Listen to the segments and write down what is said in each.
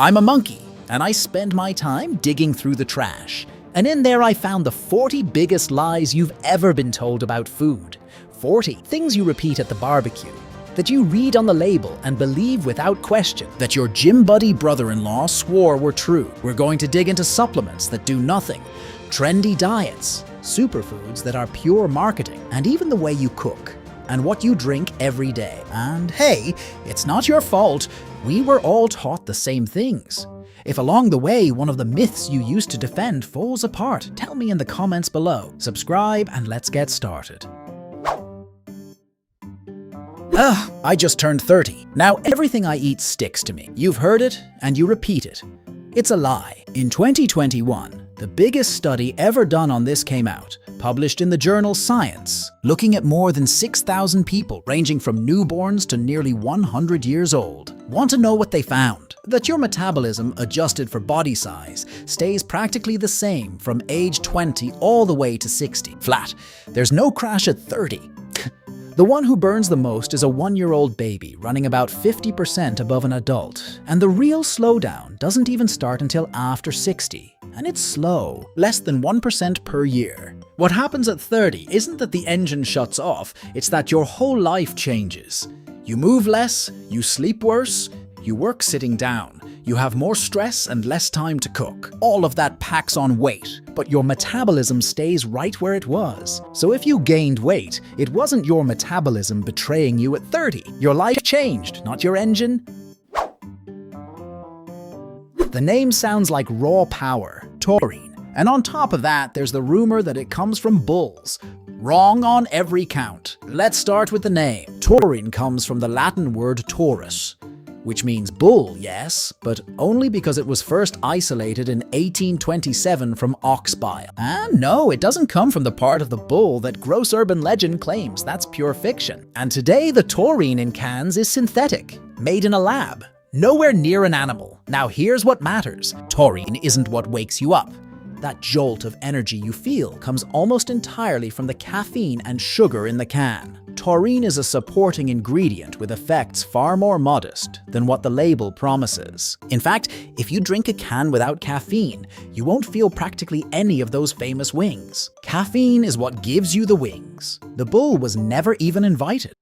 I'm a monkey, and I spend my time digging through the trash. And in there I found the 40 biggest lies you've ever been told about food. 40 things you repeat at the barbecue, that you read on the label and believe without question, that your gym buddy brother-in-law swore were true. We're going to dig into supplements that do nothing, trendy diets, superfoods that are pure marketing, and even the way you cook, and what you drink every day. And hey, it's not your fault. We were all taught the same things. If along the way one of the myths you used to defend falls apart, tell me in the comments below. Subscribe and let's get started. I just turned 30. Now everything I eat sticks to me. You've heard it and you repeat it. It's a lie. In 2021, the biggest study ever done on this came out, published in the journal Science, looking at more than 6,000 people ranging from newborns to nearly 100 years old. Want to know what they found? That your metabolism, adjusted for body size, stays practically the same from age 20 all the way to 60. Flat. There's no crash at 30. The one who burns the most is a 1-year-old baby running about 50% above an adult, and the real slowdown doesn't even start until after 60, and it's slow, less than 1% per year. What happens at 30 isn't that the engine shuts off, it's that your whole life changes. You move less, you sleep worse, you work sitting down, you have more stress and less time to cook. All of that packs on weight, but your metabolism stays right where it was. So if you gained weight, it wasn't your metabolism betraying you at 30. Your life changed, not your engine. The name sounds like raw power, taurine. And on top of that, there's the rumor that it comes from bulls. Wrong on every count. Let's start with the name. Taurine comes from the Latin word taurus, which means bull, yes, but only because it was first isolated in 1827 from ox bile. And no, it doesn't come from the part of the bull that gross urban legend claims. That's pure fiction. And today, the taurine in cans is synthetic, made in a lab, nowhere near an animal. Now here's what matters. Taurine isn't what wakes you up. That jolt of energy you feel comes almost entirely from the caffeine and sugar in the can. Taurine is a supporting ingredient with effects far more modest than what the label promises. In fact, if you drink a can without caffeine, you won't feel practically any of those famous wings. Caffeine is what gives you the wings. The bull was never even invited.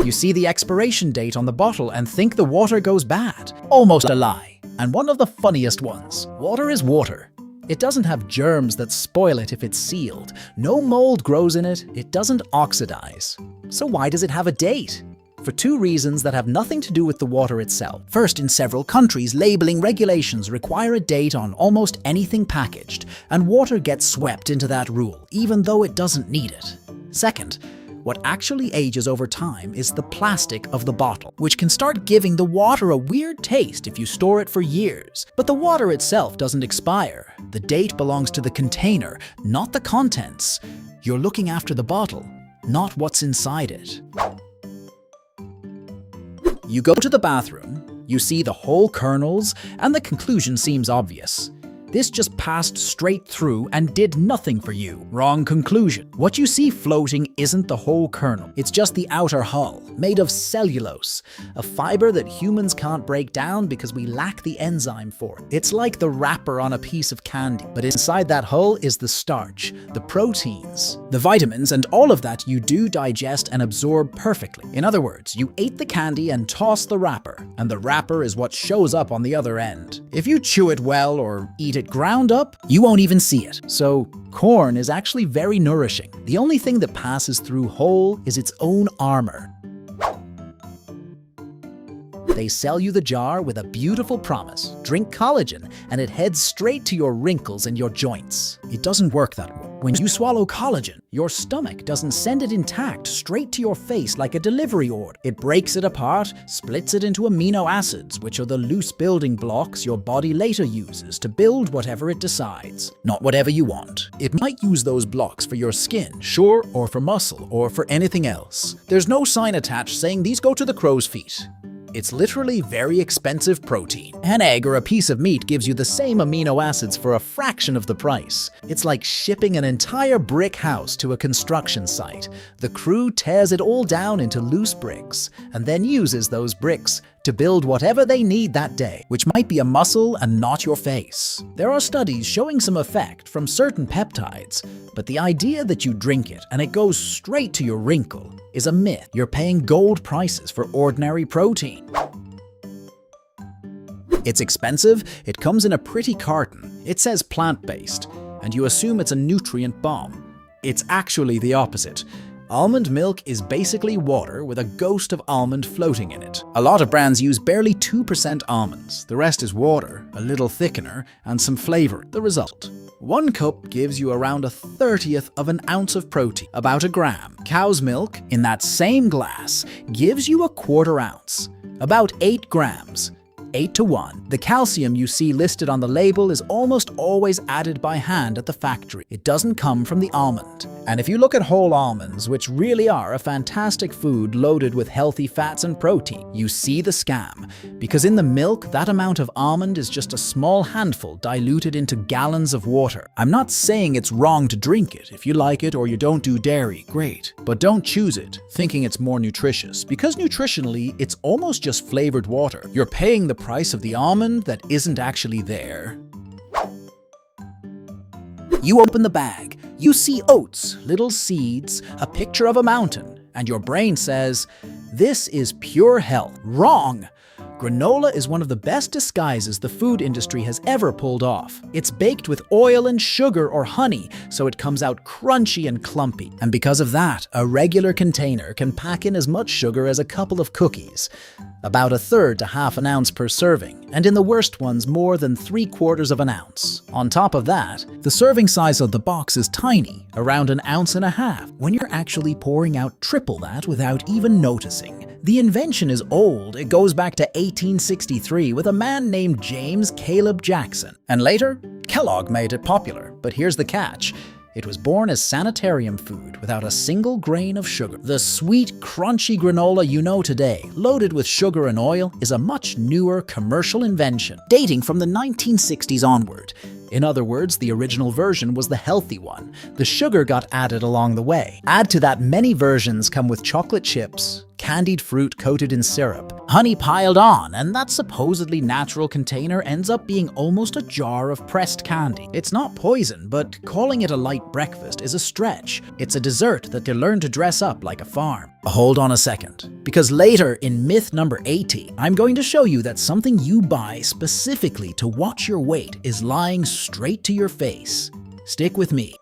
You see the expiration date on the bottle and think the water goes bad. Almost a lie. And one of the funniest ones. Water is water. It doesn't have germs that spoil it if it's sealed. No mold grows in it. It doesn't oxidize. So why does it have a date? For two reasons that have nothing to do with the water itself. First, in several countries, labeling regulations require a date on almost anything packaged, and water gets swept into that rule, even though it doesn't need it. Second, what actually ages over time is the plastic of the bottle, which can start giving the water a weird taste if you store it for years. But the water itself doesn't expire. The date belongs to the container, not the contents. You're looking after the bottle, not what's inside it. You go to the bathroom, you see the whole kernels, and the conclusion seems obvious. This just passed straight through and did nothing for you. Wrong conclusion. What you see floating isn't the whole kernel. It's just the outer hull, made of cellulose, a fiber that humans can't break down because we lack the enzyme for it. It's like the wrapper on a piece of candy, but inside that hull is the starch, the proteins, the vitamins, and all of that you do digest and absorb perfectly. In other words, you ate the candy and tossed the wrapper, and the wrapper is what shows up on the other end. If you chew it well or eat it ground up, you won't even see it. So corn is actually very nourishing. The only thing that passes through whole is its own armor. They sell you the jar with a beautiful promise. Drink collagen, and it heads straight to your wrinkles and your joints. It doesn't work that way. When you swallow collagen, your stomach doesn't send it intact straight to your face like a delivery order. It breaks it apart, splits it into amino acids, which are the loose building blocks your body later uses to build whatever it decides. Not whatever you want. It might use those blocks for your skin, sure, or for muscle, or for anything else. There's no sign attached saying these go to the crow's feet. It's literally very expensive protein. An egg or a piece of meat gives you the same amino acids for a fraction of the price. It's like shipping an entire brick house to a construction site. The crew tears it all down into loose bricks and then uses those bricks to build whatever they need that day, which might be a muscle and not your face. There are studies showing some effect from certain peptides, but the idea that you drink it and it goes straight to your wrinkle is a myth. You're paying gold prices for ordinary protein. It's expensive, it comes in a pretty carton, it says plant-based, and you assume it's a nutrient bomb. It's actually the opposite. Almond milk is basically water with a ghost of almond floating in it. A lot of brands use barely 2% almonds. The rest is water, a little thickener, and some flavor. The result: 1 cup gives you around 1/30th of an ounce of protein, about a gram. Cow's milk, in that same glass, gives you 1/4 ounce, about 8 grams. 8-to-1. The calcium you see listed on the label is almost always added by hand at the factory. It doesn't come from the almond. And if you look at whole almonds, which really are a fantastic food loaded with healthy fats and protein, you see the scam. Because in the milk, that amount of almond is just a small handful diluted into gallons of water. I'm not saying it's wrong to drink it. If you like it or you don't do dairy, great. But don't choose it thinking it's more nutritious, because nutritionally, it's almost just flavored water. You're paying the price of the almond that isn't actually there. You open the bag, you see oats, little seeds, a picture of a mountain, and your brain says, "This is pure health." Wrong! Granola is one of the best disguises the food industry has ever pulled off. It's baked with oil and sugar or honey, so it comes out crunchy and clumpy. And because of that, a regular container can pack in as much sugar as a couple of cookies, about 1/3 to 1/2 ounce per serving, and in the worst ones more than 3/4 of an ounce. On top of that, the serving size of the box is tiny, around 1.5 ounces, when you're actually pouring out triple that without even noticing. The invention is old. It goes back to 1863 with a man named James Caleb Jackson. And later, Kellogg made it popular. But here's the catch. It was born as sanitarium food without a single grain of sugar. The sweet, crunchy granola you know today, loaded with sugar and oil, is a much newer commercial invention, dating from the 1960s onward. In other words, the original version was the healthy one. The sugar got added along the way. Add to that, many versions come with chocolate chips, candied fruit coated in syrup, honey piled on, and that supposedly natural container ends up being almost a jar of pressed candy. It's not poison, but calling it a light breakfast is a stretch. It's a dessert that they learn to dress up like a farm. Hold on a second, because later in myth number 80, I'm going to show you that something you buy specifically to watch your weight is lying straight to your face. Stick with me.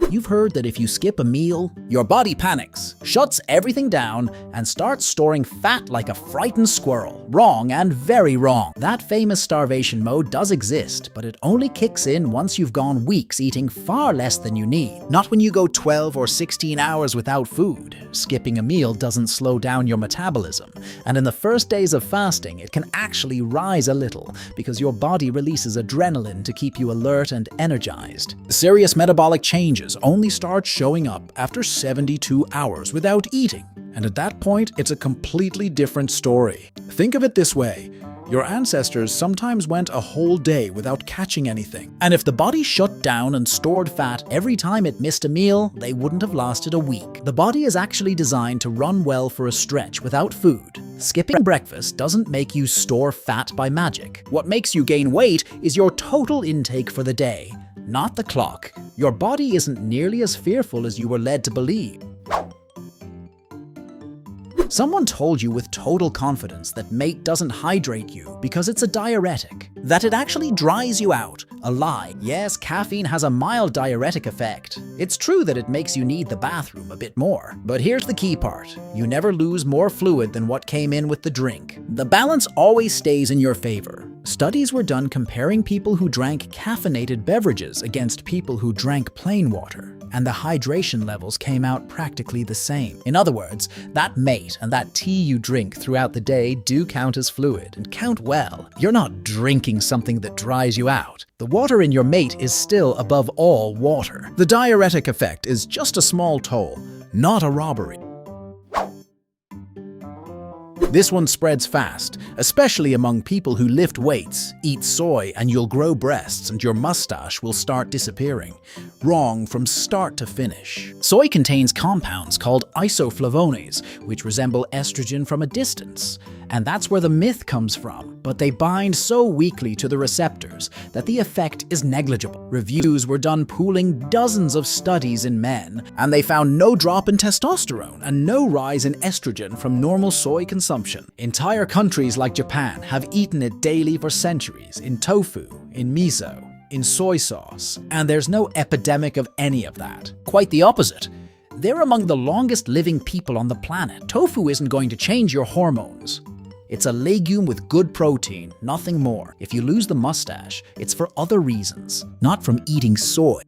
You've heard that if you skip a meal, your body panics, shuts everything down, and starts storing fat like a frightened squirrel. Wrong, and very wrong. That famous starvation mode does exist, but it only kicks in once you've gone weeks eating far less than you need. Not when you go 12 or 16 hours without food. Skipping a meal doesn't slow down your metabolism, and in the first days of fasting, it can actually rise a little because your body releases adrenaline to keep you alert and energized. Serious metabolic changes only start showing up after 72 hours without eating, and at that point, it's a completely different story. Think of it this way. Your ancestors sometimes went a whole day without catching anything. And if the body shut down and stored fat every time it missed a meal, they wouldn't have lasted a week. The body is actually designed to run well for a stretch without food. Skipping breakfast doesn't make you store fat by magic. What makes you gain weight is your total intake for the day, not the clock. Your body isn't nearly as fearful as you were led to believe. Someone told you with total confidence that mate doesn't hydrate you because it's a diuretic, that it actually dries you out. A lie. Yes, caffeine has a mild diuretic effect. It's true that it makes you need the bathroom a bit more. But here's the key part. You never lose more fluid than what came in with the drink. The balance always stays in your favor. Studies were done comparing people who drank caffeinated beverages against people who drank plain water, and the hydration levels came out practically the same. In other words, that mate and that tea you drink throughout the day do count as fluid, and count well. You're not drinking something that dries you out. The water in your mate is still above all water. The diuretic effect is just a small toll, not a robbery. This one spreads fast, especially among people who lift weights. Eat soy and you'll grow breasts and your mustache will start disappearing. Wrong from start to finish. Soy contains compounds called isoflavones, which resemble estrogen from a distance. And that's where the myth comes from. But they bind so weakly to the receptors that the effect is negligible. Reviews were done pooling dozens of studies in men, and they found no drop in testosterone and no rise in estrogen from normal soy consumption. Entire countries like Japan have eaten it daily for centuries in tofu, in miso, in soy sauce, and there's no epidemic of any of that. Quite the opposite. They're among the longest living people on the planet. Tofu isn't going to change your hormones. It's a legume with good protein, nothing more. If you lose the mustache, it's for other reasons, not from eating soy.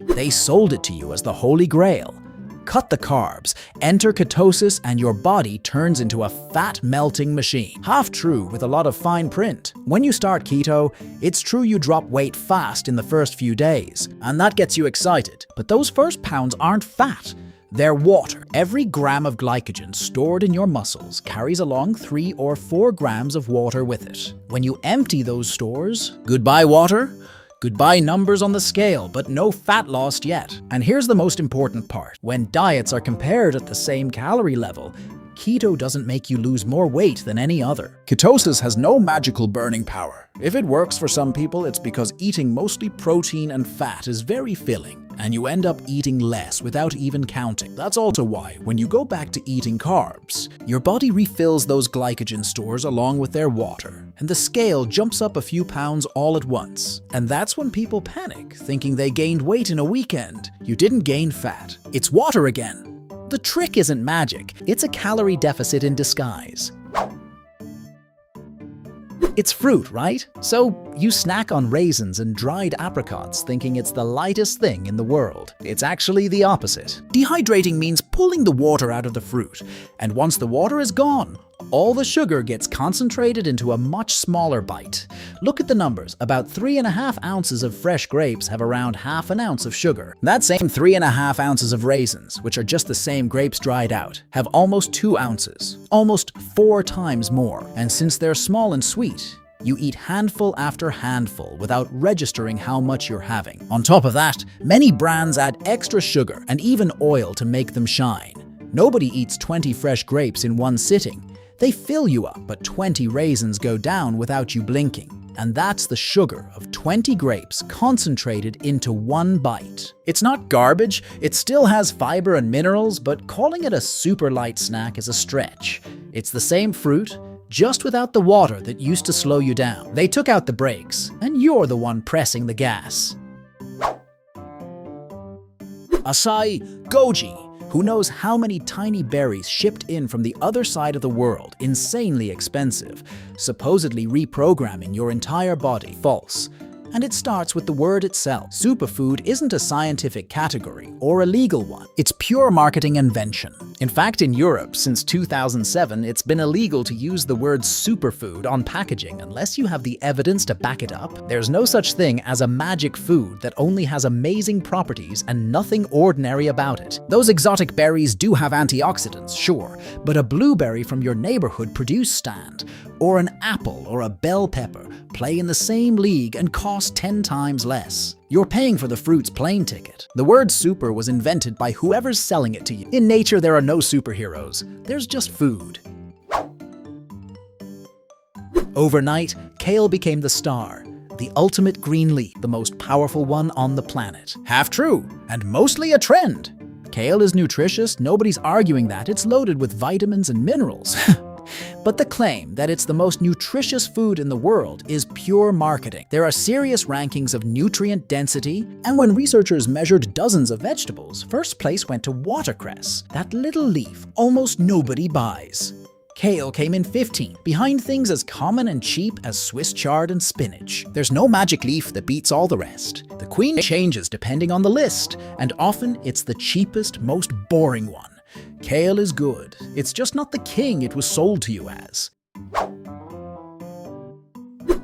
They sold it to you as the Holy Grail. Cut the carbs, enter ketosis, and your body turns into a fat-melting machine. Half true with a lot of fine print. When you start keto, it's true you drop weight fast in the first few days, and that gets you excited. But those first pounds aren't fat. They're water. Every gram of glycogen stored in your muscles carries along 3 or 4 grams of water with it. When you empty those stores, goodbye water, goodbye numbers on the scale, but no fat lost yet. And here's the most important part. When diets are compared at the same calorie level, keto doesn't make you lose more weight than any other. Ketosis has no magical burning power. If it works for some people, it's because eating mostly protein and fat is very filling, and you end up eating less without even counting. That's also why, when you go back to eating carbs, your body refills those glycogen stores along with their water, and the scale jumps up a few pounds all at once. And that's when people panic, thinking they gained weight in a weekend. You didn't gain fat. It's water again. The trick isn't magic, it's a calorie deficit in disguise. It's fruit, right? So you snack on raisins and dried apricots thinking it's the lightest thing in the world. It's actually the opposite. Dehydrating means pulling the water out of the fruit, and once the water is gone, all the sugar gets concentrated into a much smaller bite. Look at the numbers. About 3.5 ounces of fresh grapes have around half an ounce of sugar. That same 3.5 ounces of raisins, which are just the same grapes dried out, have almost 2 ounces, almost 4 times more. And since they're small and sweet, you eat handful after handful without registering how much you're having. On top of that, many brands add extra sugar and even oil to make them shine. Nobody eats 20 fresh grapes in one sitting. They fill you up, but 20 raisins go down without you blinking. And that's the sugar of 20 grapes concentrated into one bite. It's not garbage, it still has fiber and minerals, but calling it a super light snack is a stretch. It's the same fruit, just without the water that used to slow you down. They took out the brakes, and you're the one pressing the gas. Acai goji. Who knows how many tiny berries shipped in from the other side of the world, insanely expensive, supposedly reprogramming your entire body. False. And it starts with the word itself. Superfood isn't a scientific category or a legal one. It's pure marketing invention. In fact, in Europe, since 2007, it's been illegal to use the word superfood on packaging unless you have the evidence to back it up. There's no such thing as a magic food that only has amazing properties and nothing ordinary about it. Those exotic berries do have antioxidants, sure, but a blueberry from your neighborhood produce stand, or an apple or a bell pepper play in the same league and cost 10 times less. You're paying for the fruit's plane ticket. The word super was invented by whoever's selling it to you. In nature, there are no superheroes. There's just food. Overnight, kale became the star, the ultimate green leaf, the most powerful one on the planet. Half true, and mostly a trend. Kale is nutritious, nobody's arguing that. It's loaded with vitamins and minerals. But the claim that it's the most nutritious food in the world is pure marketing. There are serious rankings of nutrient density, and when researchers measured dozens of vegetables, first place went to watercress, that little leaf almost nobody buys. Kale came in 15, behind things as common and cheap as Swiss chard and spinach. There's no magic leaf that beats all the rest. The queen changes depending on the list, and often it's the cheapest, most boring one. Kale is good. It's just not the king it was sold to you as.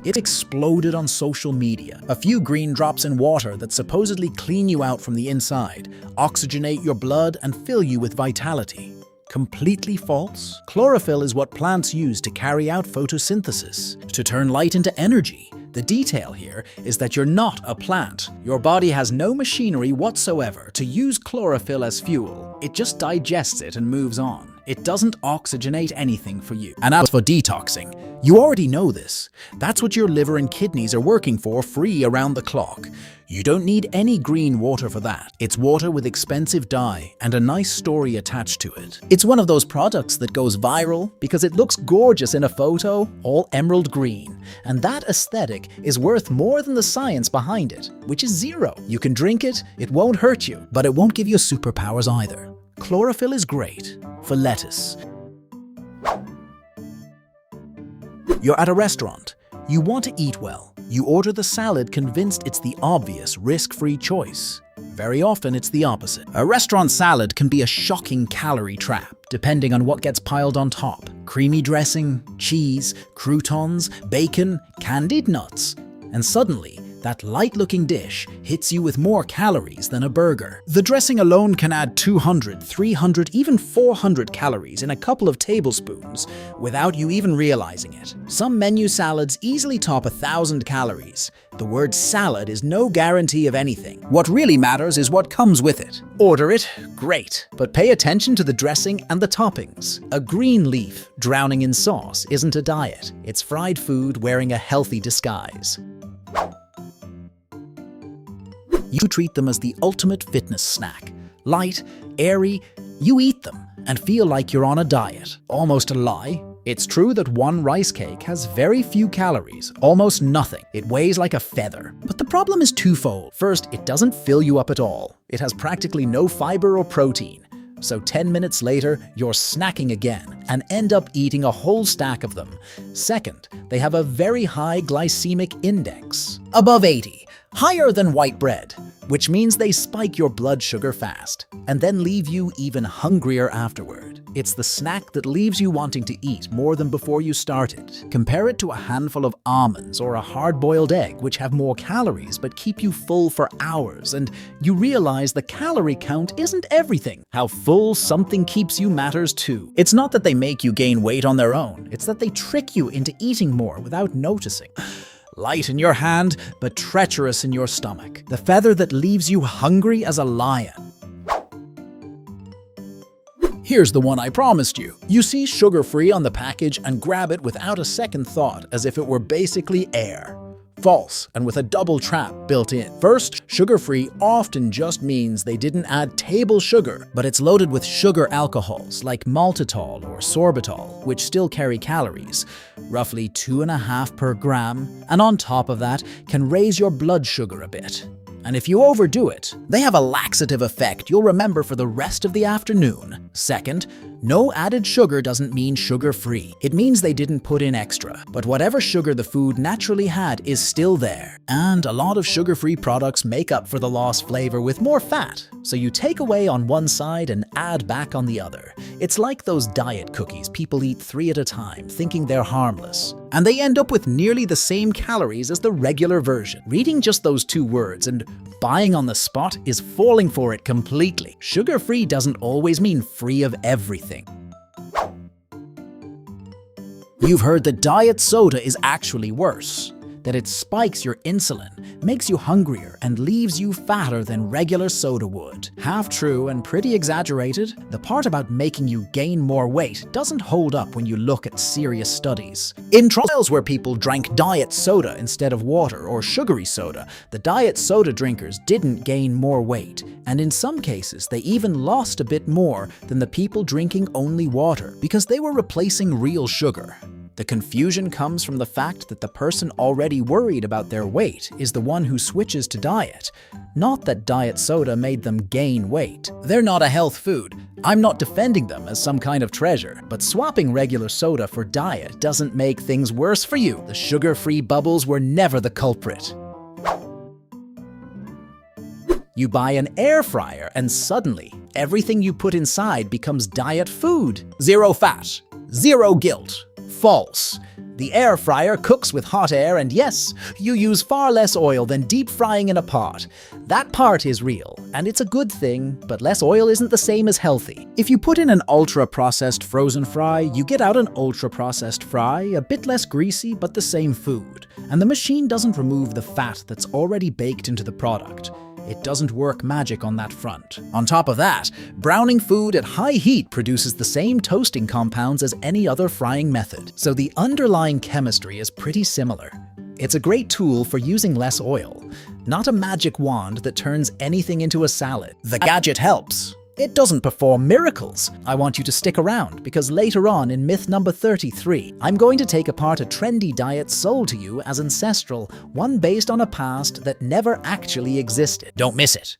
It exploded on social media. A few green drops in water that supposedly clean you out from the inside, oxygenate your blood, and fill you with vitality. Completely false. Chlorophyll is what plants use to carry out photosynthesis, to turn light into energy. The detail here is that you're not a plant. Your body has no machinery whatsoever to use chlorophyll as fuel. It just digests it and moves on. It doesn't oxygenate anything for you. And as for detoxing, you already know this. That's what your liver and kidneys are working for free around the clock. You don't need any green water for that. It's water with expensive dye and a nice story attached to it. It's one of those products that goes viral because it looks gorgeous in a photo, all emerald green. And that aesthetic is worth more than the science behind it, which is zero. You can drink it, it won't hurt you, but it won't give you superpowers either. Chlorophyll is great for lettuce. You're at a restaurant. You want to eat well. You order the salad convinced it's the obvious, risk-free choice. Very often it's the opposite. A restaurant salad can be a shocking calorie trap, depending on what gets piled on top. Creamy dressing, cheese, croutons, bacon, candied nuts. And suddenly, that light-looking dish hits you with more calories than a burger. The dressing alone can add 200, 300, even 400 calories in a couple of tablespoons without you even realizing it. Some menu salads easily top 1,000 calories. The word salad is no guarantee of anything. What really matters is what comes with it. Order it, great, but pay attention to the dressing and the toppings. A green leaf drowning in sauce isn't a diet. It's fried food wearing a healthy disguise. You treat them as the ultimate fitness snack. Light, airy, you eat them and feel like you're on a diet. Almost a lie. It's true that one rice cake has very few calories, almost nothing. It weighs like a feather. But the problem is twofold. First, it doesn't fill you up at all. It has practically no fiber or protein. So 10 minutes later, you're snacking again and end up eating a whole stack of them. Second, they have a very high glycemic index, above 80. Higher than white bread, which means they spike your blood sugar fast and then leave you even hungrier afterward. It's the snack that leaves you wanting to eat more than before you started. Compare it to a handful of almonds or a hard-boiled egg, which have more calories but keep you full for hours, and you realize the calorie count isn't everything. How full something keeps you matters too. It's not that they make you gain weight on their own, it's that they trick you into eating more without noticing. Light in your hand, but treacherous in your stomach. The feather that leaves you hungry as a lion. Here's the one I promised you. You see sugar-free on the package and grab it without a second thought, as if it were basically air. False, and with a double trap built in. First, sugar-free often just means they didn't add table sugar, but it's loaded with sugar alcohols like maltitol or sorbitol, which still carry calories, roughly 2.5 per gram, and on top of that can raise your blood sugar a bit. And if you overdo it, they have a laxative effect you'll remember for the rest of the afternoon. Second, no added sugar doesn't mean sugar-free. It means they didn't put in extra, but whatever sugar the food naturally had is still there. And a lot of sugar-free products make up for the lost flavor with more fat, so you take away on one side and add back on the other. It's like those diet cookies people eat 3 at a time, thinking they're harmless. And they end up with nearly the same calories as the regular version. Reading just those 2 words and buying on the spot is falling for it completely. Sugar-free doesn't always mean free of everything. You've heard that diet soda is actually worse, that it spikes your insulin, makes you hungrier, and leaves you fatter than regular soda would. Half true and pretty exaggerated, the part about making you gain more weight doesn't hold up when you look at serious studies. In trials where people drank diet soda instead of water or sugary soda, the diet soda drinkers didn't gain more weight, and in some cases they even lost a bit more than the people drinking only water because they were replacing real sugar. The confusion comes from the fact that the person already worried about their weight is the one who switches to diet, not that diet soda made them gain weight. They're not a health food. I'm not defending them as some kind of treasure, but swapping regular soda for diet doesn't make things worse for you. The sugar-free bubbles were never the culprit. You buy an air fryer and suddenly everything you put inside becomes diet food. Zero fat, zero guilt, False. The air fryer cooks with hot air, and yes, you use far less oil than deep frying in a pot. That part is real, and it's a good thing, but less oil isn't the same as healthy. If you put in an ultra-processed frozen fry, you get out an ultra-processed fry, a bit less greasy, but the same food. And the machine doesn't remove the fat that's already baked into the product. It doesn't work magic on that front. On top of that, browning food at high heat produces the same toasting compounds as any other frying method, so the underlying chemistry is pretty similar. It's a great tool for using less oil, not a magic wand that turns anything into a salad. The gadget helps. It doesn't perform miracles. I want you to stick around, because later on in myth number 33, I'm going to take apart a trendy diet sold to you as ancestral, one based on a past that never actually existed. Don't miss it.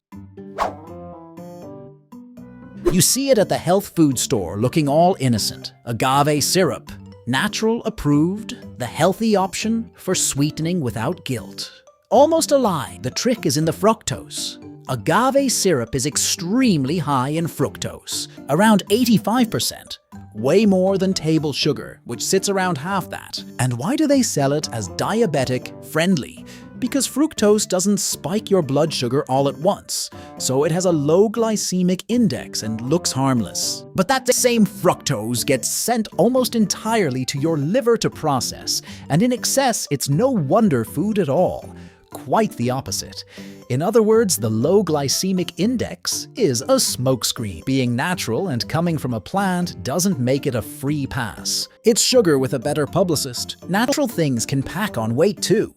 You see it at the health food store looking all innocent. Agave syrup. Natural approved, the healthy option for sweetening without guilt. Almost a lie. The trick is in the fructose. Agave syrup is extremely high in fructose, around 85%, way more than table sugar, which sits around half that. And why do they sell it as diabetic friendly? Because fructose doesn't spike your blood sugar all at once, so it has a low glycemic index and looks harmless. But that same fructose gets sent almost entirely to your liver to process, and in excess, it's no wonder food at all. Quite the opposite. In other words, the low glycemic index is a smokescreen. Being natural and coming from a plant doesn't make it a free pass. It's sugar with a better publicist. Natural things can pack on weight too.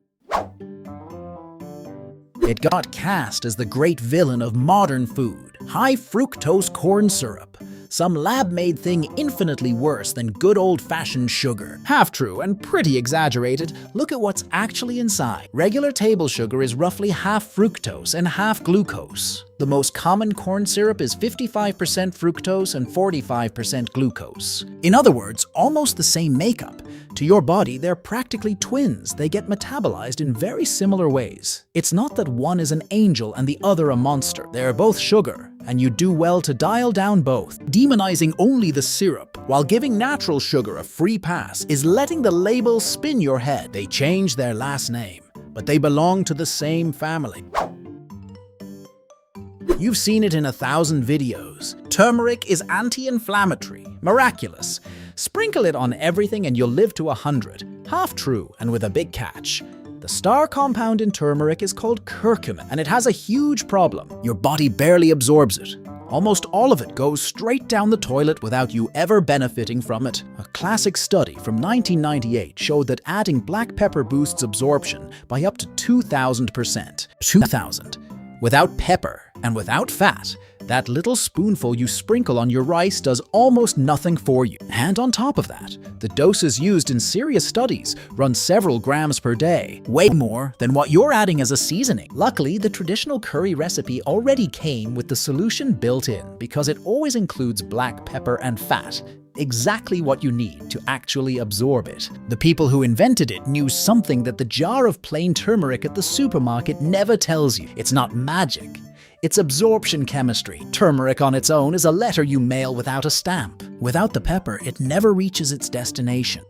It got cast as the great villain of modern food. High fructose corn syrup. Some lab-made thing infinitely worse than good old-fashioned sugar. Half true and pretty exaggerated, look at what's actually inside. Regular table sugar is roughly half fructose and half glucose. The most common corn syrup is 55% fructose and 45% glucose. In other words, almost the same makeup. To your body, they're practically twins. They get metabolized in very similar ways. It's not that one is an angel and the other a monster. They're both sugar, and you do well to dial down both. Demonizing only the syrup while giving natural sugar a free pass is letting the label spin your head. They change their last name, but they belong to the same family. You've seen it in 1,000 videos. Turmeric is anti-inflammatory, miraculous. Sprinkle it on everything and you'll live to 100. Half true, and with a big catch. The star compound in turmeric is called curcumin, and it has a huge problem. Your body barely absorbs it. Almost all of it goes straight down the toilet without you ever benefiting from it. A classic study from 1998 showed that adding black pepper boosts absorption by up to 2,000%. 2,000. Without pepper and without fat, that little spoonful you sprinkle on your rice does almost nothing for you. And on top of that, the doses used in serious studies run several grams per day, way more than what you're adding as a seasoning. Luckily, the traditional curry recipe already came with the solution built in because it always includes black pepper and fat, exactly what you need to actually absorb it. The people who invented it knew something that the jar of plain turmeric at the supermarket never tells you. It's not magic. It's absorption chemistry. Turmeric on its own is a letter you mail without a stamp. Without the pepper, it never reaches its destination.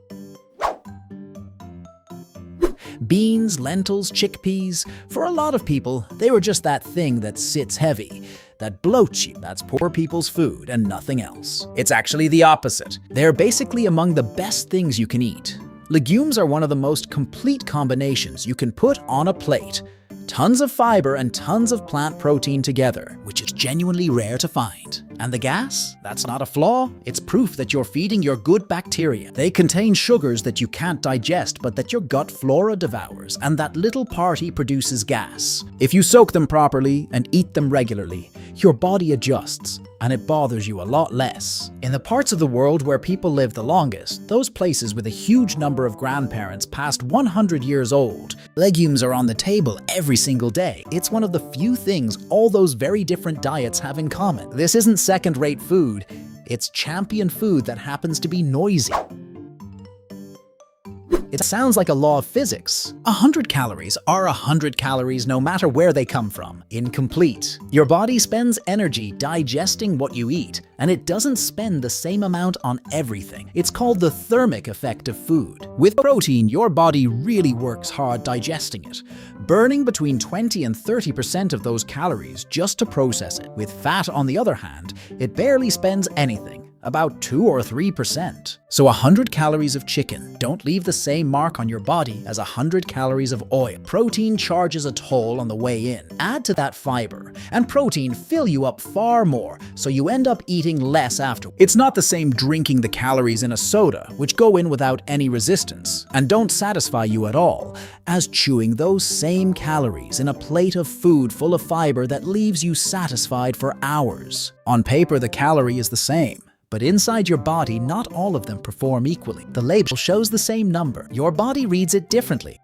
Beans, lentils, chickpeas, for a lot of people, they were just that thing that sits heavy, that bloats you. That's poor people's food and nothing else. It's actually the opposite. They're basically among the best things you can eat. Legumes are one of the most complete combinations you can put on a plate. Tons of fiber and tons of plant protein together, which is genuinely rare to find. And the gas? That's not a flaw. It's proof that you're feeding your good bacteria. They contain sugars that you can't digest but that your gut flora devours, and that little party produces gas. If you soak them properly and eat them regularly, your body adjusts, and it bothers you a lot less. In the parts of the world where people live the longest, those places with a huge number of grandparents past 100 years old, legumes are on the table every single day. It's one of the few things all those very different diets have in common. This isn't second-rate food, it's champion food that happens to be noisy. It sounds like a law of physics. 100 calories are 100 calories no matter where they come from. Incomplete. Your body spends energy digesting what you eat, and it doesn't spend the same amount on everything. It's called the thermic effect of food. With protein, your body really works hard digesting it, burning between 20 and 30% of those calories just to process it. With fat, on the other hand, it barely spends anything, about 2 or 3%. So 100 calories of chicken don't leave the same mark on your body as 100 calories of oil. Protein charges a toll on the way in. Add to that fiber, and protein fill you up far more, so you end up eating less after. It's not the same drinking the calories in a soda, which go in without any resistance and don't satisfy you at all, as chewing those same calories in a plate of food full of fiber that leaves you satisfied for hours. On paper, the calorie is the same. But inside your body, not all of them perform equally. The label shows the same number. Your body reads it differently.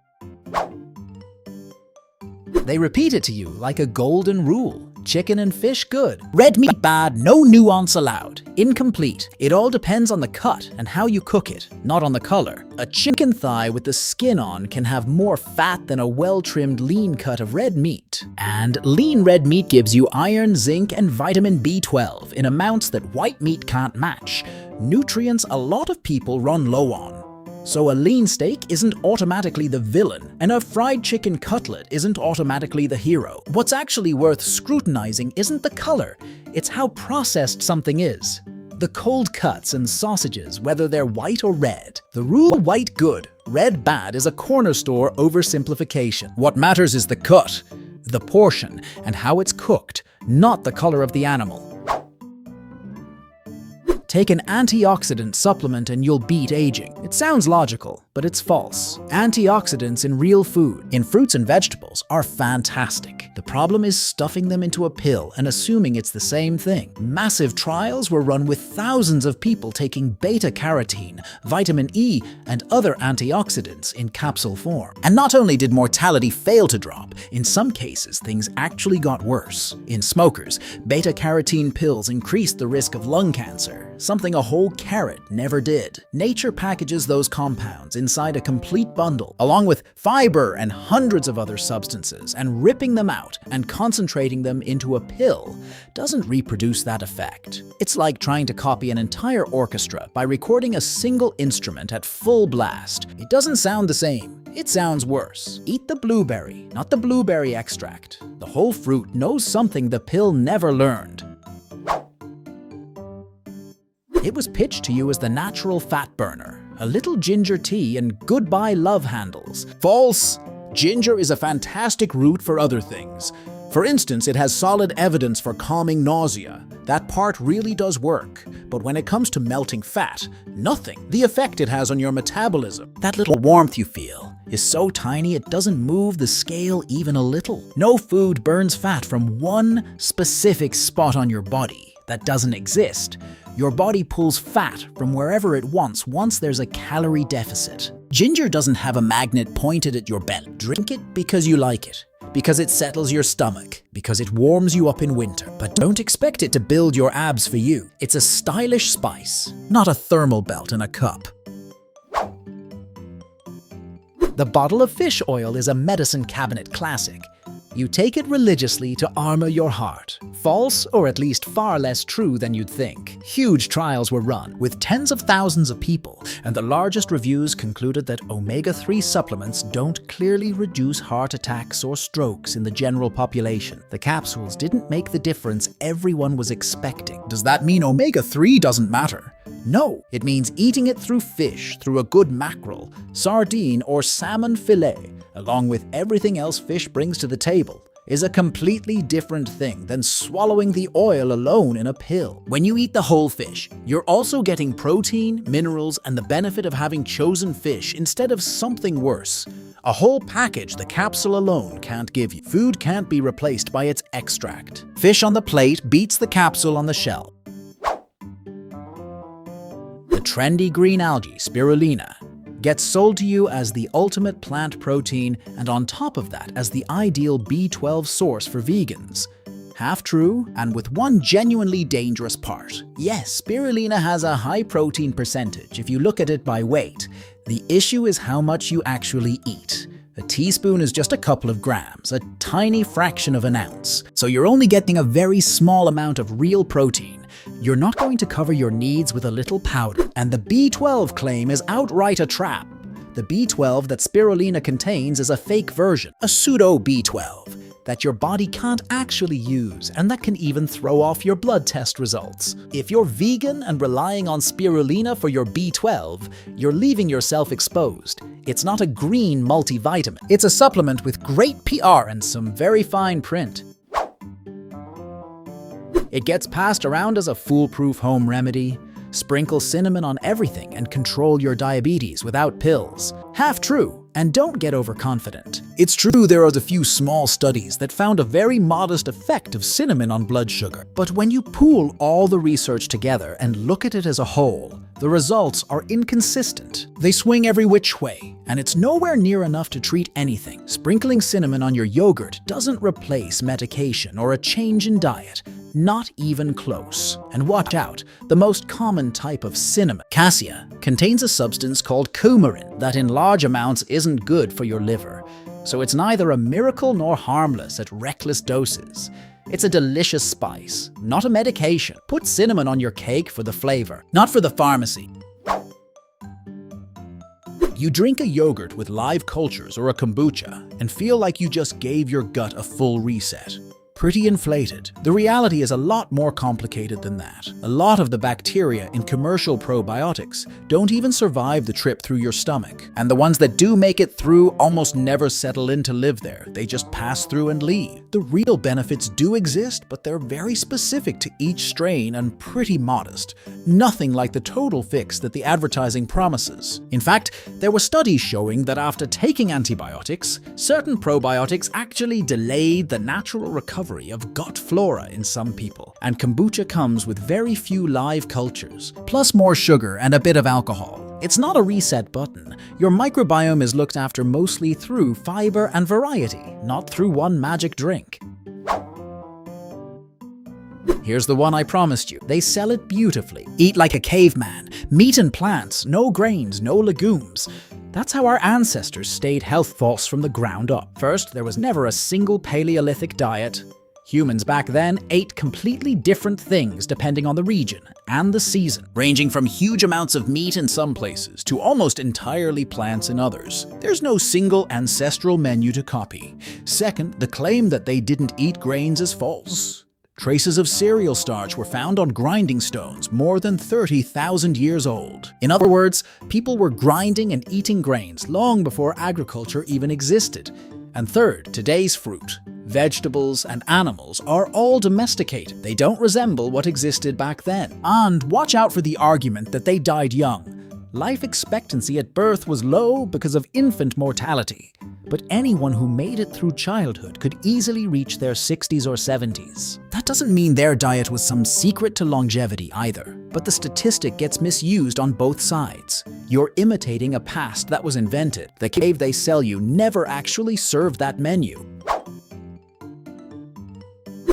They repeat it to you like a golden rule. Chicken and fish good. Red meat bad, no nuance allowed. Incomplete. It all depends on the cut and how you cook it, not on the color. A chicken thigh with the skin on can have more fat than a well-trimmed lean cut of red meat. And lean red meat gives you iron, zinc, and vitamin B12 in amounts that white meat can't match. Nutrients a lot of people run low on. So a lean steak isn't automatically the villain, and a fried chicken cutlet isn't automatically the hero. What's actually worth scrutinizing isn't the color, it's how processed something is. The cold cuts and sausages, whether they're white or red. The rule white good, red bad is a corner store oversimplification. What matters is the cut, the portion, and how it's cooked, not the color of the animal. Take an antioxidant supplement and you'll beat aging. It sounds logical, but it's false. Antioxidants in real food, in fruits and vegetables, are fantastic. The problem is stuffing them into a pill and assuming it's the same thing. Massive trials were run with thousands of people taking beta-carotene, vitamin E, and other antioxidants in capsule form. And not only did mortality fail to drop, in some cases things actually got worse. In smokers, beta-carotene pills increased the risk of lung cancer, something a whole carrot never did. Nature packages those compounds inside a complete bundle, along with fiber and hundreds of other substances, and ripping them out and concentrating them into a pill doesn't reproduce that effect. It's like trying to copy an entire orchestra by recording a single instrument at full blast. It doesn't sound the same. It sounds worse. Eat the blueberry, not the blueberry extract. The whole fruit knows something the pill never learned. It was pitched to you as the natural fat burner, a little ginger tea and goodbye love handles. False! Ginger is a fantastic root for other things. For instance, it has solid evidence for calming nausea. That part really does work. But when it comes to melting fat, nothing. The effect it has on your metabolism, that little warmth you feel, is so tiny it doesn't move the scale even a little. No food burns fat from one specific spot on your body that doesn't exist. Your body pulls fat from wherever it wants once there's a calorie deficit. Ginger doesn't have a magnet pointed at your belly. Drink it because you like it, because it settles your stomach, because it warms you up in winter. But don't expect it to build your abs for you. It's a stylish spice, not a thermal belt in a cup. The bottle of fish oil is a medicine cabinet classic. You take it religiously to armor your heart. False, or at least far less true than you'd think. Huge trials were run with tens of thousands of people, and the largest reviews concluded that omega-3 supplements don't clearly reduce heart attacks or strokes in the general population. The capsules didn't make the difference everyone was expecting. Does that mean omega-3 doesn't matter? No, it means eating it through fish, through a good mackerel, sardine, or salmon fillet, along with everything else fish brings to the table, is a completely different thing than swallowing the oil alone in a pill. When you eat the whole fish, you're also getting protein, minerals, and the benefit of having chosen fish instead of something worse. A whole package the capsule alone can't give you. Food can't be replaced by its extract. Fish on the plate beats the capsule on the shelf. The trendy green algae, Spirulina, gets sold to you as the ultimate plant protein, and on top of that as the ideal B12 source for vegans. Half true, and with one genuinely dangerous part. Yes, spirulina has a high protein percentage if you look at it by weight. The issue is how much you actually eat. A teaspoon is just a couple of grams, a tiny fraction of an ounce. So you're only getting a very small amount of real protein. You're not going to cover your needs with a little powder. And the B12 claim is outright a trap. The B12 that spirulina contains is a fake version, a pseudo B12, that your body can't actually use and that can even throw off your blood test results. If you're vegan and relying on spirulina for your B12, you're leaving yourself exposed. It's not a green multivitamin. It's a supplement with great PR and some very fine print. It gets passed around as a foolproof home remedy. Sprinkle cinnamon on everything and control your diabetes without pills. Half true, and don't get overconfident. It's true there are a few small studies that found a very modest effect of cinnamon on blood sugar. But when you pool all the research together and look at it as a whole, the results are inconsistent. They swing every which way, and it's nowhere near enough to treat anything. Sprinkling cinnamon on your yogurt doesn't replace medication or a change in diet. Not even close. And watch out, the most common type of cinnamon, cassia, contains a substance called coumarin that in large amounts isn't good for your liver. So it's neither a miracle nor harmless at reckless doses. It's a delicious spice, not a medication. Put cinnamon on your cake for the flavor, not for the pharmacy. You drink a yogurt with live cultures or a kombucha and feel like you just gave your gut a full reset. Pretty inflated. The reality is a lot more complicated than that. A lot of the bacteria in commercial probiotics don't even survive the trip through your stomach. And the ones that do make it through almost never settle in to live there. They just pass through and leave. The real benefits do exist, but they're very specific to each strain and pretty modest. Nothing like the total fix that the advertising promises. In fact, there were studies showing that after taking antibiotics, certain probiotics actually delayed the natural recovery of gut flora in some people. And kombucha comes with very few live cultures, plus more sugar and a bit of alcohol. It's not a reset button. Your microbiome is looked after mostly through fiber and variety, not through one magic drink. Here's the one I promised you. They sell it beautifully. Eat like a caveman. Meat and plants, no grains, no legumes. That's how our ancestors stayed healthful from the ground up. First, there was never a single Paleolithic diet. Humans back then ate completely different things depending on the region and the season, ranging from huge amounts of meat in some places to almost entirely plants in others. There's no single ancestral menu to copy. Second, the claim that they didn't eat grains is false. Traces of cereal starch were found on grinding stones more than 30,000 years old. In other words, people were grinding and eating grains long before agriculture even existed. And third, today's fruit, vegetables, and animals are all domesticated. They don't resemble what existed back then. And watch out for the argument that they died young. Life expectancy at birth was low because of infant mortality. But anyone who made it through childhood could easily reach their 60s or 70s. That doesn't mean their diet was some secret to longevity either. But the statistic gets misused on both sides. You're imitating a past that was invented. The cave they sell you never actually served that menu.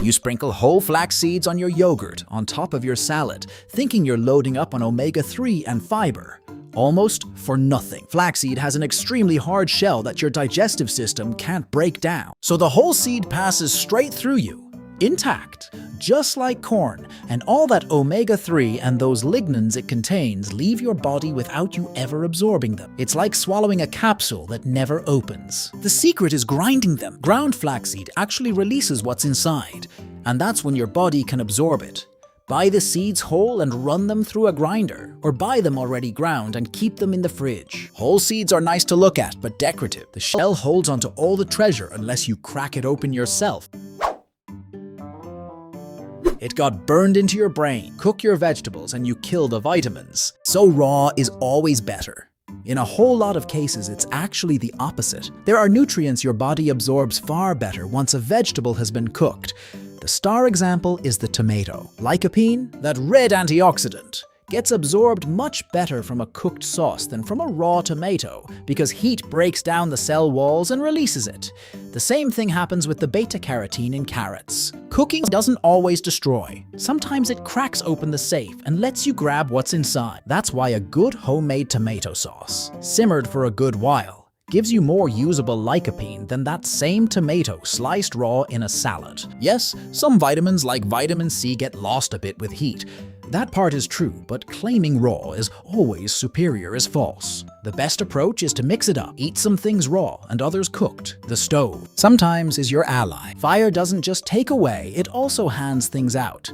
You sprinkle whole flax seeds on your yogurt on top of your salad, thinking you're loading up on omega-3 and fiber. Almost for nothing. Flaxseed has an extremely hard shell that your digestive system can't break down. So the whole seed passes straight through you, intact, just like corn, and all that omega-3 and those lignans it contains leave your body without you ever absorbing them. It's like swallowing a capsule that never opens. The secret is grinding them. Ground flaxseed actually releases what's inside, and that's when your body can absorb it. Buy the seeds whole and run them through a grinder, or buy them already ground and keep them in the fridge. Whole seeds are nice to look at, but decorative. The shell holds onto all the treasure unless you crack it open yourself. It got burned into your brain. Cook your vegetables and you kill the vitamins. So raw is always better. In a whole lot of cases, it's actually the opposite. There are nutrients your body absorbs far better once a vegetable has been cooked. The star example is the tomato. Lycopene, that red antioxidant. gets absorbed much better from a cooked sauce than from a raw tomato because heat breaks down the cell walls and releases it. The same thing happens with the beta-carotene in carrots. Cooking doesn't always destroy. Sometimes it cracks open the safe and lets you grab what's inside. That's why a good homemade tomato sauce, simmered for a good while, gives you more usable lycopene than that same tomato sliced raw in a salad. Yes, some vitamins like vitamin C get lost a bit with heat. That part is true, but claiming raw is always superior is false. The best approach is to mix it up. Eat some things raw and others cooked. The stove sometimes is your ally. Fire doesn't just take away, it also hands things out.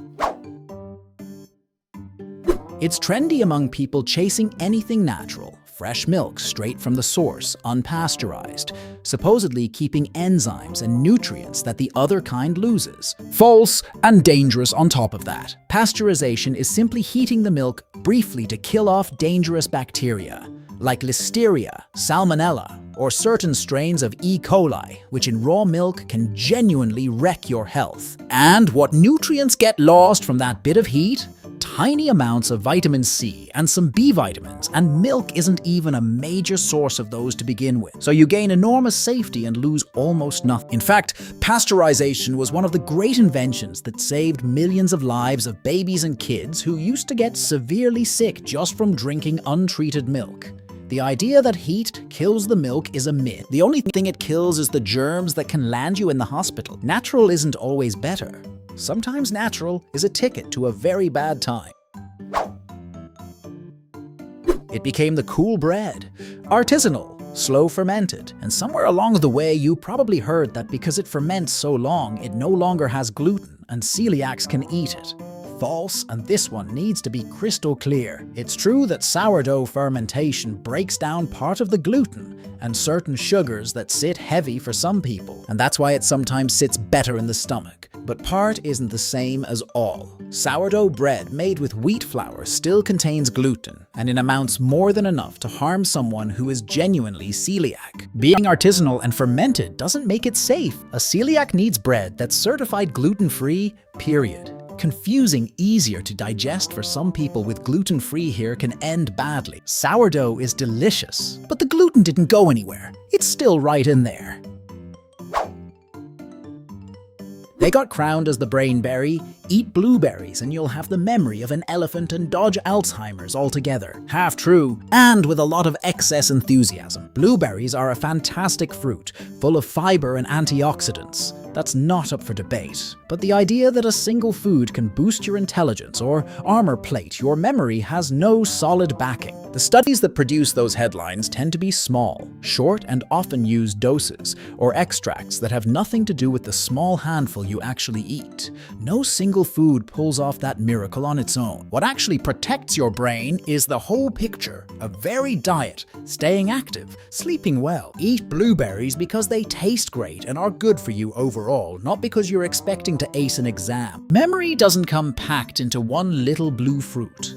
It's trendy among people chasing anything natural. Fresh milk straight from the source, unpasteurized, supposedly keeping enzymes and nutrients that the other kind loses. False and dangerous on top of that. Pasteurization is simply heating the milk briefly to kill off dangerous bacteria, like Listeria, Salmonella, or certain strains of E. coli, which in raw milk can genuinely wreck your health. And what nutrients get lost from that bit of heat? Tiny amounts of vitamin C and some B vitamins, and milk isn't even a major source of those to begin with. So you gain enormous safety and lose almost nothing. In fact, pasteurization was one of the great inventions that saved millions of lives of babies and kids who used to get severely sick just from drinking untreated milk. The idea that heat kills the milk is a myth. The only thing it kills is the germs that can land you in the hospital. Natural isn't always better. Sometimes natural is a ticket to a very bad time. It became the cool bread, artisanal, slow fermented, and somewhere along the way you probably heard that because it ferments so long, it no longer has gluten and celiacs can eat it. False, and this one needs to be crystal clear. It's true that sourdough fermentation breaks down part of the gluten and certain sugars that sit heavy for some people, and that's why it sometimes sits better in the stomach. But part isn't the same as all. Sourdough bread made with wheat flour still contains gluten, and in amounts more than enough to harm someone who is genuinely celiac. Being artisanal and fermented doesn't make it safe. A celiac needs bread that's certified gluten-free, period. Confusing easier to digest for some people with gluten-free here can end badly. Sourdough is delicious, but the gluten didn't go anywhere. It's still right in there. They got crowned as the brain berry. Eat blueberries and you'll have the memory of an elephant and dodge Alzheimer's altogether. Half true, and with a lot of excess enthusiasm. Blueberries are a fantastic fruit, full of fiber and antioxidants. That's not up for debate. But the idea that a single food can boost your intelligence or armor plate your memory has no solid backing. The studies that produce those headlines tend to be small, short, and often use doses or extracts that have nothing to do with the small handful you actually eat. No single food pulls off that miracle on its own. What actually protects your brain is the whole picture: a varied diet, staying active, sleeping well. Eat blueberries because they taste great and are good for you overall, not because you're expecting to ace an exam. Memory doesn't come packed into one little blue fruit.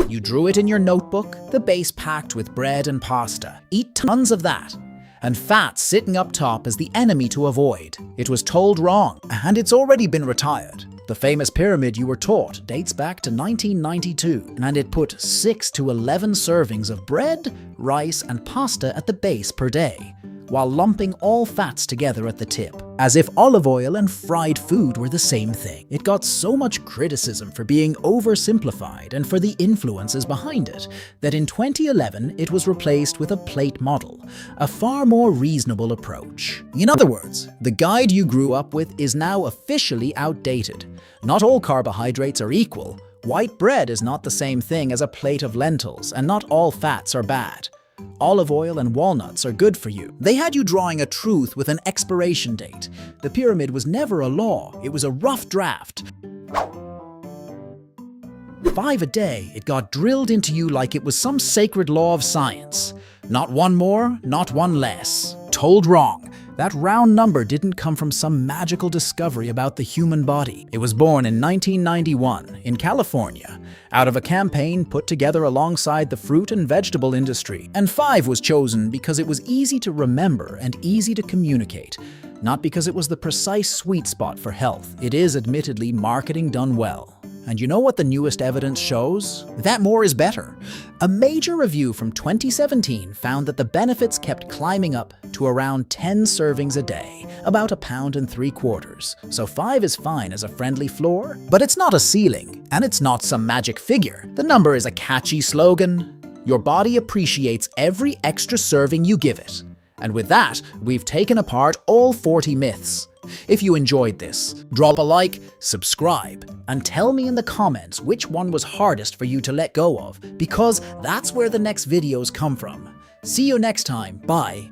You drew it in your notebook, the base packed with bread and pasta. Eat tons of that. And fat sitting up top is the enemy to avoid. It was told wrong, and it's already been retired. The famous pyramid you were taught dates back to 1992, and it put 6 to 11 servings of bread, rice, and pasta at the base per day, while lumping all fats together at the tip, as if olive oil and fried food were the same thing. It got so much criticism for being oversimplified and for the influences behind it, that in 2011 it was replaced with a plate model, a far more reasonable approach. In other words, the guide you grew up with is now officially outdated. Not all carbohydrates are equal. White bread is not the same thing as a plate of lentils, and not all fats are bad. Olive oil and walnuts are good for you. They had you drawing a truth with an expiration date. The pyramid was never a law, it was a rough draft. 5 a day, it got drilled into you like it was some sacred law of science. Not one more, not one less. Told wrong. That round number didn't come from some magical discovery about the human body. It was born in 1991 in California, out of a campaign put together alongside the fruit and vegetable industry. And 5 was chosen because it was easy to remember and easy to communicate, not because it was the precise sweet spot for health. It is admittedly marketing done well. And you know what the newest evidence shows? That more is better. A major review from 2017 found that the benefits kept climbing up to around 10 servings a day, about 1.75 pounds. So 5 is fine as a friendly floor, but it's not a ceiling, and it's not some magic figure. The number is a catchy slogan. Your body appreciates every extra serving you give it. And with that, we've taken apart all 40 myths. If you enjoyed this, drop a like, subscribe, and tell me in the comments which one was hardest for you to let go of, because that's where the next videos come from. See you next time. Bye.